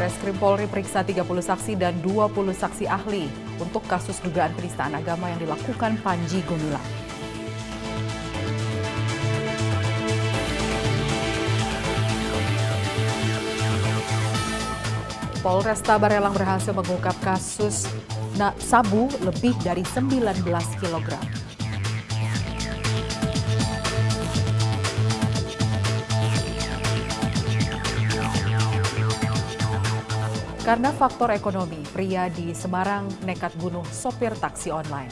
Barreskrim Polri periksa 30 saksi dan 20 saksi ahli untuk kasus dugaan penistaan agama yang dilakukan Panji Gumilang. Polresta Barelang berhasil mengungkap kasus sabu lebih dari 19 kg. Karena faktor ekonomi, pria di Semarang nekat bunuh sopir taksi online.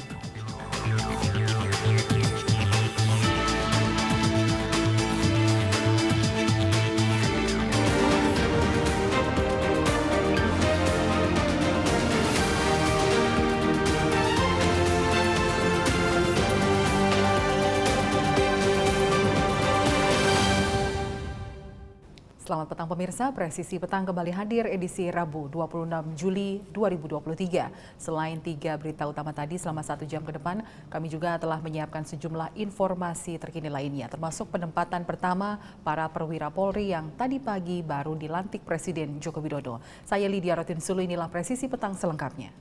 Selamat petang pemirsa, Presisi Petang kembali hadir edisi Rabu 26 Juli 2023. Selain 3 berita utama tadi selama 1 jam ke depan, kami juga telah menyiapkan sejumlah informasi terkini lainnya, termasuk penempatan pertama para perwira Polri yang tadi pagi baru dilantik Presiden Joko Widodo. Saya Lydia Rotinsulu, inilah Presisi Petang selengkapnya.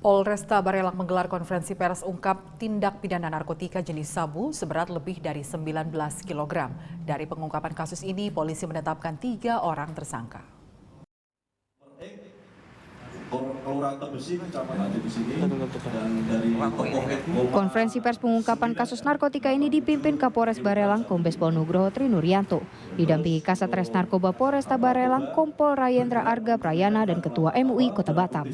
Polresta Barelang menggelar konferensi pers ungkap tindak pidana narkotika jenis sabu seberat lebih dari 19 kg. Dari pengungkapan kasus ini, polisi menetapkan 3 orang tersangka. Konferensi pers pengungkapan kasus narkotika ini dipimpin Kapolres Barelang Kombes Pol Nugroho Trinuryanto, didampingi Kasat Res Narkoba Polresta Barelang Kompol Rayendra Arga Prayana dan Ketua MUI Kota Batam.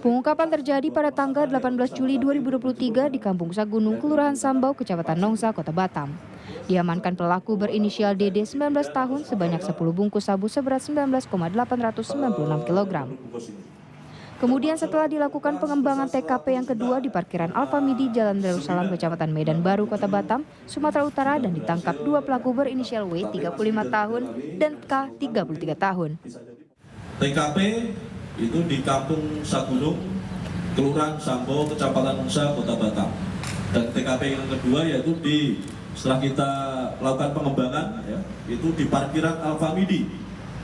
Pengungkapan terjadi pada tanggal 18 Juli 2023 di Kampung Sagunung, Kelurahan Sambau, Kecamatan Nongsa, Kota Batam. Diamankan pelaku berinisial DD 19 tahun sebanyak 10 bungkus sabu seberat 19,896 kg. Kemudian setelah dilakukan pengembangan TKP yang kedua di parkiran Alfamidi Jalan Darussalam Kecamatan Medan Baru Kota Batam, Sumatera Utara dan ditangkap 2 pelaku berinisial W 35 tahun dan K 33 tahun. TKP itu di Kampung Sagunung, Kelurahan Sambau, Kecamatan Nongsa, Kota Batam. Dan TKP yang kedua yaitu setelah kita lakukan pengembangan itu di parkiran Alfamidi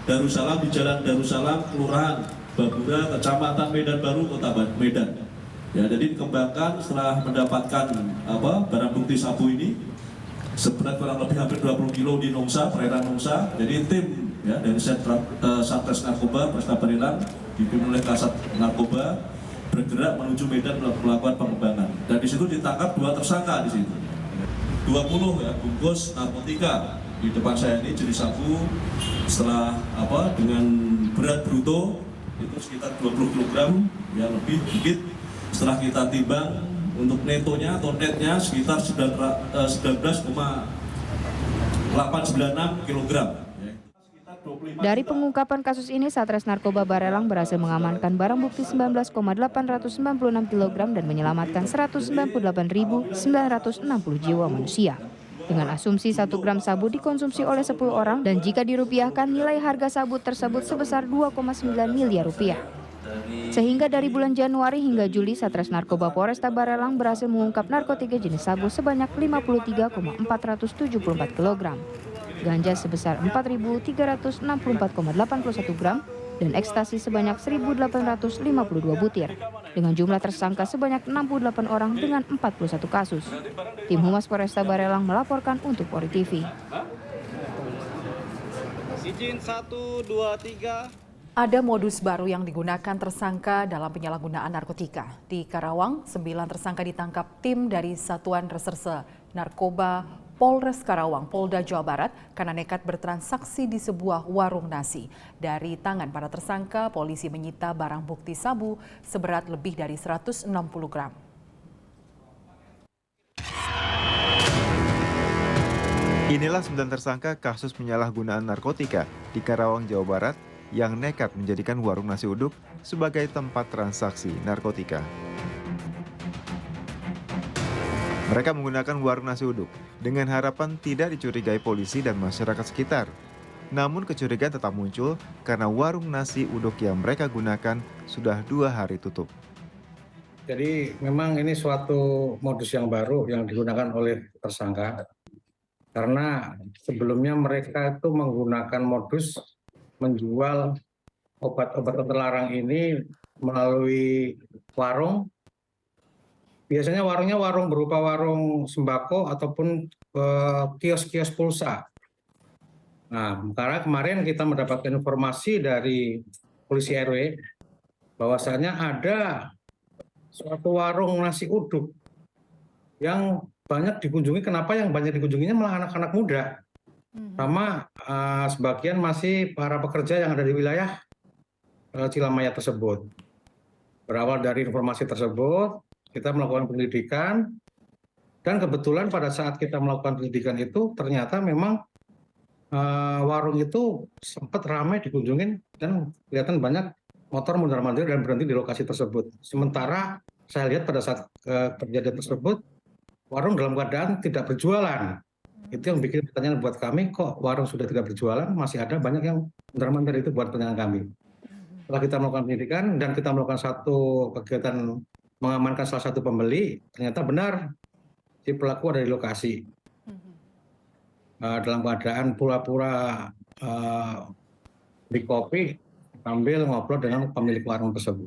Darussalam di Jalan Darussalam, Kelurahan Babura, Kecamatan Medan Baru, Kota Medan. Jadi dikembangkan setelah mendapatkan barang bukti sabu ini seberat kurang lebih hampir 20 kilo di Nongsa, perairan Nongsa. Jadi tim dari Satres Narkoba Polresta Barelang dipimpin oleh Kasat Narkoba bergerak menuju Medan melakukan pengembangan. Dan di situ ditangkap 2 tersangka di situ. 20 bungkus narkotika di depan saya ini jenis sabu setelah dengan berat bruto itu sekitar 20 kg lebih dikit. Setelah kita timbang untuk netonya atau netnya sekitar 19,896 kg. Dari pengungkapan kasus ini, Satres Narkoba Barelang berhasil mengamankan barang bukti 19,896 kg dan menyelamatkan 198.960 jiwa manusia. Dengan asumsi 1 gram sabu dikonsumsi oleh 10 orang dan jika dirupiahkan nilai harga sabu tersebut sebesar 2,9 miliar rupiah. Sehingga dari bulan Januari hingga Juli, Satres Narkoba Polresta Barelang berhasil mengungkap narkotika jenis sabu sebanyak 53,474 kg, ganja sebesar 4.364,81 gram, dan ekstasi sebanyak 1.852 butir, dengan jumlah tersangka sebanyak 68 orang dengan 41 kasus. Tim Humas Polresta Barelang melaporkan untuk Polri TV. Izin 1, 2, 3. Ada modus baru yang digunakan tersangka dalam penyalahgunaan narkotika. Di Karawang, 9 tersangka ditangkap tim dari Satuan Reserse Narkoba Polres Karawang, Polda Jawa Barat karena nekat bertransaksi di sebuah warung nasi. Dari tangan para tersangka, polisi menyita barang bukti sabu seberat lebih dari 160 gram. Inilah 9 tersangka kasus penyalahgunaan narkotika di Karawang, Jawa Barat yang nekat menjadikan warung nasi uduk sebagai tempat transaksi narkotika. Mereka menggunakan warung nasi uduk dengan harapan tidak dicurigai polisi dan masyarakat sekitar. Namun kecurigaan tetap muncul karena warung nasi uduk yang mereka gunakan sudah 2 hari tutup. Jadi memang ini suatu modus yang baru yang digunakan oleh tersangka. Karena sebelumnya mereka itu menggunakan modus menjual obat-obat terlarang ini melalui warung. Biasanya warungnya berupa warung sembako ataupun kios-kios pulsa. Nah, karena kemarin kita mendapatkan informasi dari polisi RW bahwasanya ada suatu warung nasi uduk yang banyak dikunjungi. Kenapa yang banyak dikunjunginya malah anak-anak muda? Sama sebagian masih para pekerja yang ada di wilayah Cilamaya tersebut. Berawal dari informasi tersebut, kita melakukan penyelidikan, dan kebetulan pada saat kita melakukan penyelidikan itu ternyata memang warung itu sempat ramai dikunjungin dan kelihatan banyak motor mondar-mandir dan berhenti di lokasi tersebut. Sementara saya lihat pada saat kejadian tersebut, warung dalam keadaan tidak berjualan. Itu yang bikin pertanyaan buat kami, kok warung sudah tidak berjualan, masih ada banyak yang mondar-mandir, itu buat pertanyaan kami. Setelah kita melakukan penyidikan dan kita melakukan satu kegiatan mengamankan salah satu pembeli, ternyata benar si pelaku ada di lokasi. Dalam keadaan pura-pura di kopi sambil ngobrol dengan pemilik warung tersebut.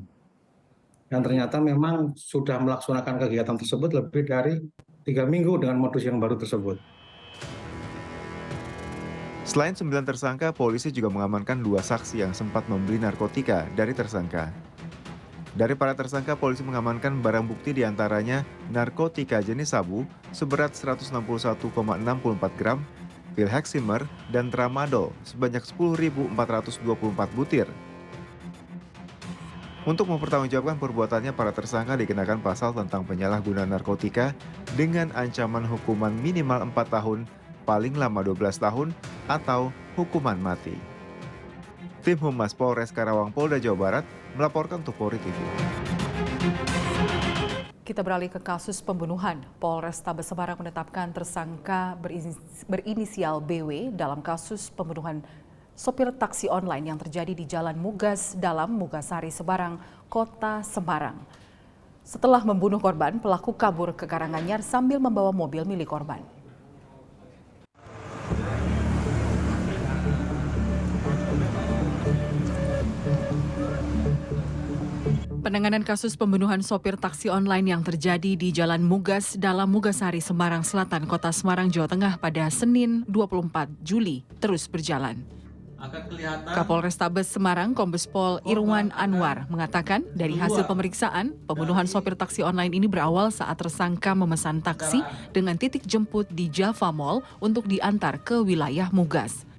Dan ternyata memang sudah melaksanakan kegiatan tersebut lebih dari 3 minggu dengan modus yang baru tersebut. Selain 9 tersangka, polisi juga mengamankan 2 saksi yang sempat membeli narkotika dari tersangka. Dari para tersangka, polisi mengamankan barang bukti diantaranya narkotika jenis sabu seberat 161,64 gram, pil Heximer, dan tramadol sebanyak 10.424 butir. Untuk mempertanggungjawabkan perbuatannya, para tersangka dikenakan pasal tentang penyalahgunaan narkotika dengan ancaman hukuman minimal 4 tahun, paling lama 12 tahun, atau hukuman mati. Tim Humas Polres Karawang Polda Jawa Barat melaporkan untuk Polri TV. Kita beralih ke kasus pembunuhan. Polrestabes Semarang menetapkan tersangka berinisial BW dalam kasus pembunuhan sopir taksi online yang terjadi di Jalan Mugas Dalam, Mugasari, Semarang, Kota Semarang. Setelah membunuh korban, pelaku kabur ke Karanganyar sambil membawa mobil milik korban. Penanganan kasus pembunuhan sopir taksi online yang terjadi di Jalan Mugas Dalam, Mugasari, Semarang Selatan, Kota Semarang, Jawa Tengah pada Senin 24 Juli terus berjalan. Kapolrestabes Semarang Kombes Pol Irwan Anwar mengatakan dari hasil pemeriksaan, pembunuhan sopir taksi online ini berawal saat tersangka memesan taksi dengan titik jemput di Java Mall untuk diantar ke wilayah Mugas.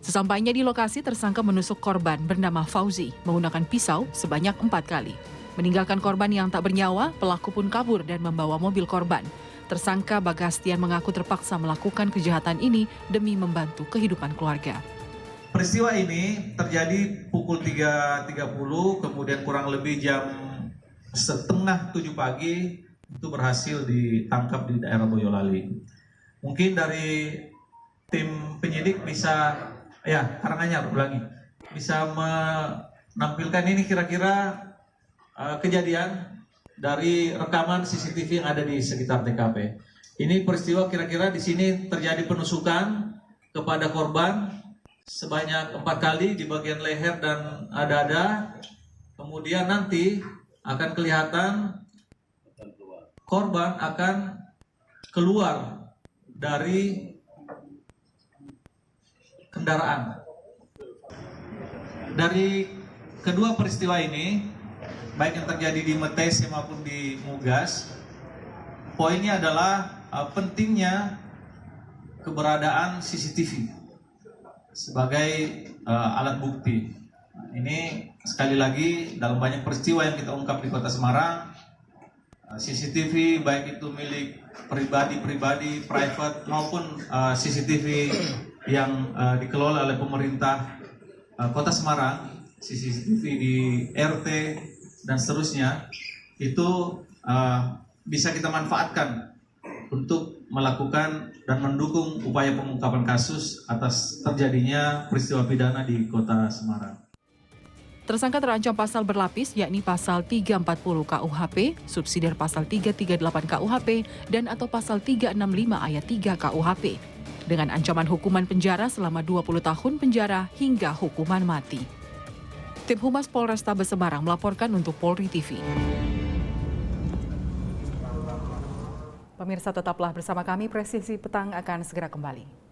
Sesampainya di lokasi, tersangka menusuk korban bernama Fauzi menggunakan pisau sebanyak 4 kali. Meninggalkan korban yang tak bernyawa, pelaku pun kabur dan membawa mobil korban. Tersangka Bagastian mengaku terpaksa melakukan kejahatan ini demi membantu kehidupan keluarga. Peristiwa ini terjadi pukul 3.30, kemudian kurang lebih jam setengah 7 pagi itu berhasil ditangkap di daerah Boyolali. Mungkin dari tim penyidik bisa, Karanganyar ulangi, bisa menampilkan ini kira-kira kejadian dari rekaman CCTV yang ada di sekitar TKP. Ini peristiwa kira-kira di sini terjadi penusukan kepada korban sebanyak 4 kali di bagian leher dan dada. Kemudian nanti akan kelihatan korban akan keluar dari kendaraan. Dari kedua peristiwa ini, baik yang terjadi di Metese maupun di Mugas, poinnya adalah pentingnya keberadaan CCTV sebagai alat bukti. Ini sekali lagi dalam banyak peristiwa yang kita ungkap di Kota Semarang, CCTV baik itu milik pribadi, private maupun CCTV yang dikelola oleh pemerintah Kota Semarang, CCTV di RT dan seterusnya, itu bisa kita manfaatkan untuk melakukan dan mendukung upaya pengungkapan kasus atas terjadinya peristiwa pidana di Kota Semarang. Tersangka terancam pasal berlapis yakni pasal 340 KUHP, subsidiar pasal 338 KUHP, dan atau pasal 365 ayat 3 KUHP. Dengan ancaman hukuman penjara selama 20 tahun penjara hingga hukuman mati. Tim Humas Polrestabes Semarang melaporkan untuk Polri TV. Pemirsa tetaplah bersama kami, Presisi Petang akan segera kembali.